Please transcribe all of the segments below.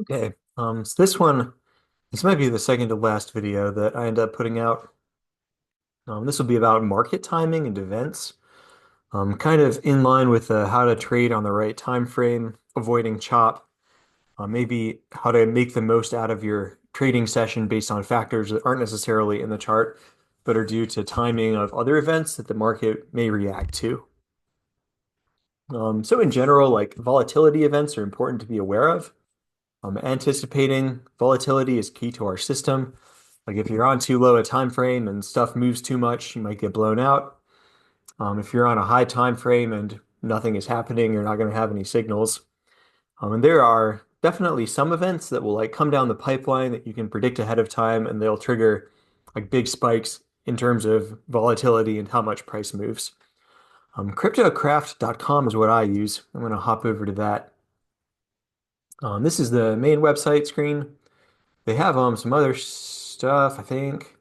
Okay. So this might be the second to last video that I end up putting out. This will be about market timing and events, kind of in line with how to trade on the right time frame, avoiding chop, maybe how to make the most out of your trading session based on factors that aren't necessarily in the chart, but are due to timing of other events that the market may react to. So in general, like volatility events are important to be aware of. Anticipating volatility is key to our system. Like if you're on too low a time frame and stuff moves too much, you might get blown out. If you're on a high time frame and nothing is happening, you're not going to have any signals. And there are definitely some events that will like come down the pipeline that you can predict ahead of time, and they'll trigger like big spikes in terms of volatility and how much price moves. Cryptocraft.com is what I use. I'm going to hop over to that. This is the main website screen. They have some other stuff, I think,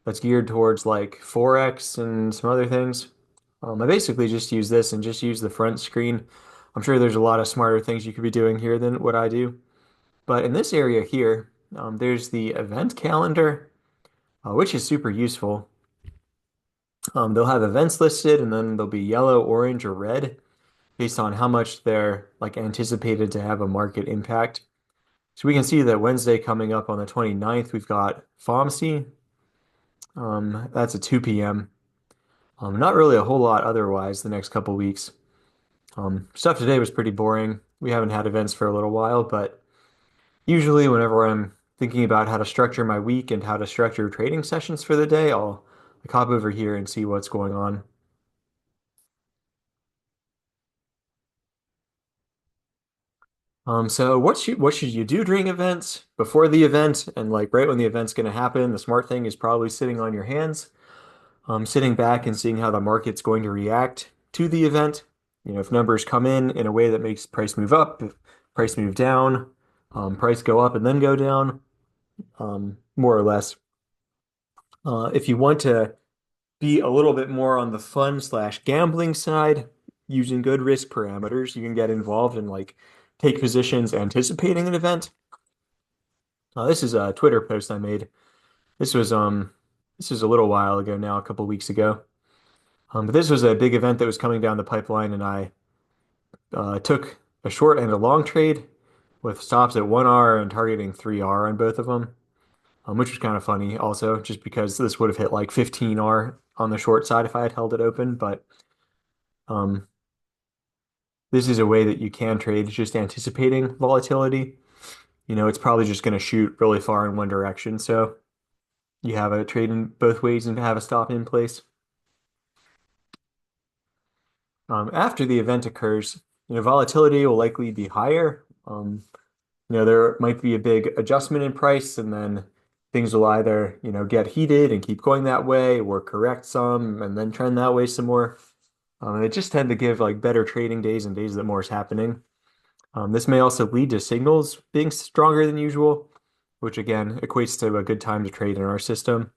that's geared towards like Forex and some other things. I basically just use this and just use the front screen. I'm sure there's a lot of smarter things you could be doing here than what I do. But in this area here, there's the event calendar, which is super useful. They'll have events listed and then they'll be yellow, orange, or red based on how much they're like anticipated to have a market impact. So we can see that Wednesday coming up on the 29th, we've got FOMC. That's at 2 p.m. Not really a whole lot otherwise the next couple weeks. Stuff today was pretty boring. We haven't had events for a little while, but usually whenever I'm thinking about how to structure my week and how to structure trading sessions for the day, I'll like, hop over here and see what's going on. So what should you do during events? Before the event and like right when the event's going to happen, the smart thing is probably sitting on your hands. Sitting back and seeing how the market's going to react to the event. If numbers come in a way that makes price move up, if price move down, price go up and then go down, more or less. If you want to be a little bit more on the fun/gambling side, using good risk parameters, you can get involved and like take positions anticipating an event. This is a Twitter post I made. This was this is a little while ago now, a couple weeks ago. But this was a big event that was coming down the pipeline, and I took a short and a long trade with stops at 1R and targeting 3R on both of them, which was kind of funny also, just because this would have hit like 15R on the short side if I had held it open. But um, this is a way that you can trade just anticipating volatility. It's probably just going to shoot really far in one direction. So you have a trade in both ways and have a stop in place. After the event occurs, volatility will likely be higher. There might be a big adjustment in price, and then things will either, get heated and keep going that way, or correct some and then trend that way some more. And they just tend to give like better trading days and days that more is happening. This may also lead to signals being stronger than usual, which again equates to a good time to trade in our system.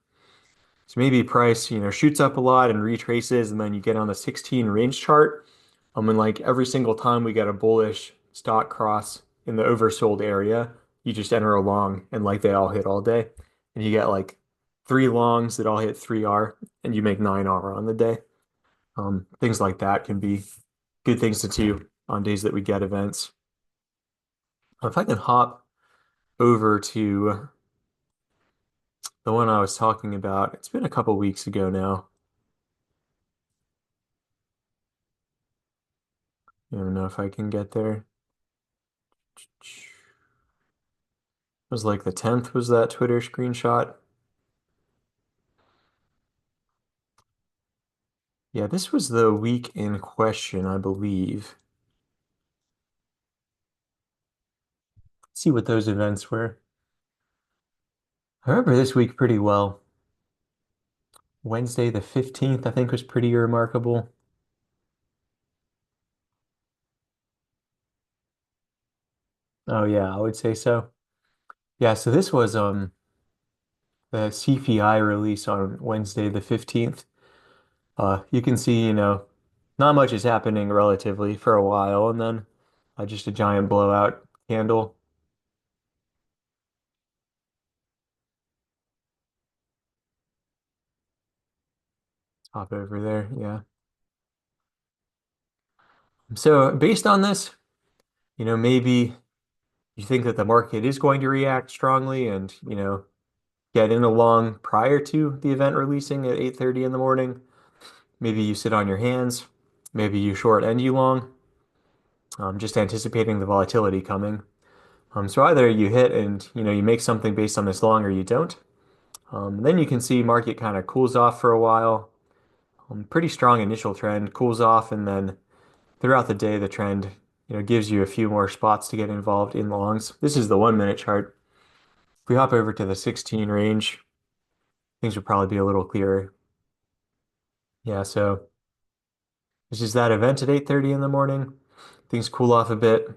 So maybe price, shoots up a lot and retraces, and then you get on the 16 range chart. And like every single time we get a bullish stock cross in the oversold area, you just enter a long and like they all hit all day. And you get like three longs that all hit 3R and you make 9R on the day. Things like that can be good things to do on days that we get events. If I can hop over to the one I was talking about, it's been a couple weeks ago now. I don't know if I can get there. It was like the 10th was that Twitter screenshot. Yeah, this was the week in question, I believe. Let's see what those events were. I remember this week pretty well. Wednesday the 15th, I think, was pretty remarkable. Oh yeah, I would say so. Yeah, so this was the CPI release on Wednesday the 15th. You can see, not much is happening relatively for a while, and then just a giant blowout candle. Hop over there. Yeah. So based on this, maybe you think that the market is going to react strongly and, get in along prior to the event releasing at 8:30 in the morning. Maybe you sit on your hands. Maybe you short and you long, just anticipating the volatility coming. So either you hit and, you make something based on this long or you don't. Then you can see market kind of cools off for a while. Pretty strong initial trend, cools off, and then throughout the day, the trend, gives you a few more spots to get involved in longs. This is the 1 minute chart. If we hop over to the 16 range, things would probably be a little clearer. Yeah, so this is that event at 8:30 in the morning. Things cool off a bit,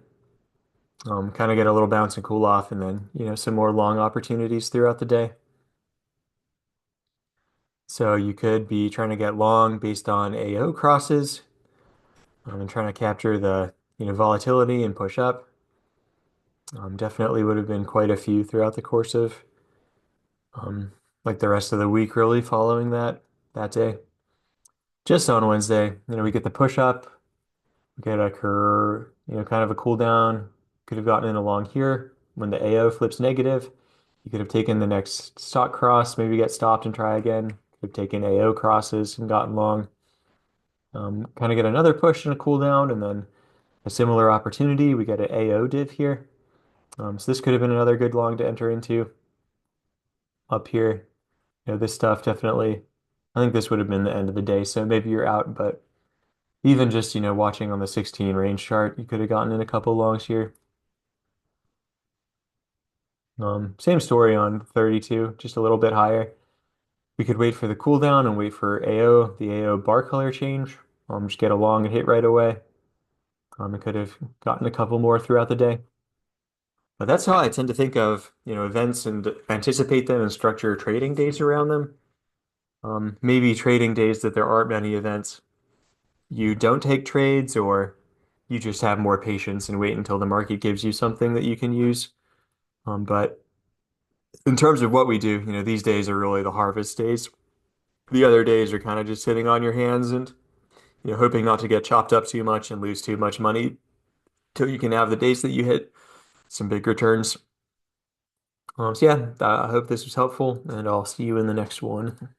kind of get a little bounce and cool off, and then, some more long opportunities throughout the day. So you could be trying to get long based on AO crosses, and trying to capture the, volatility and push up. Definitely would have been quite a few throughout the course of um, like the rest of the week, really following that day. Just on Wednesday, we get the push up, we get a curve, kind of a cool down. Could have gotten in along here when the AO flips negative. You could have taken the next stock cross, maybe get stopped and try again. Could have taken AO crosses and gotten long. Kind of get another push and a cool down, and then a similar opportunity. We get an AO div here. So this could have been another good long to enter into up here. This stuff definitely, I think this would have been the end of the day. So maybe you're out, but even just, watching on the 16 range chart, you could have gotten in a couple longs here. Same story on 32, just a little bit higher. We could wait for the cooldown and wait for AO, the AO bar color change. Just get a long and hit right away. I could have gotten a couple more throughout the day. But that's how I tend to think of, events and anticipate them and structure trading days around them. Maybe trading days that there aren't many events. You don't take trades or you just have more patience and wait until the market gives you something that you can use. But in terms of what we do, these days are really the harvest days. The other days are kind of just sitting on your hands and, hoping not to get chopped up too much and lose too much money till you can have the days that you hit some big returns. So yeah, I hope this was helpful and I'll see you in the next one.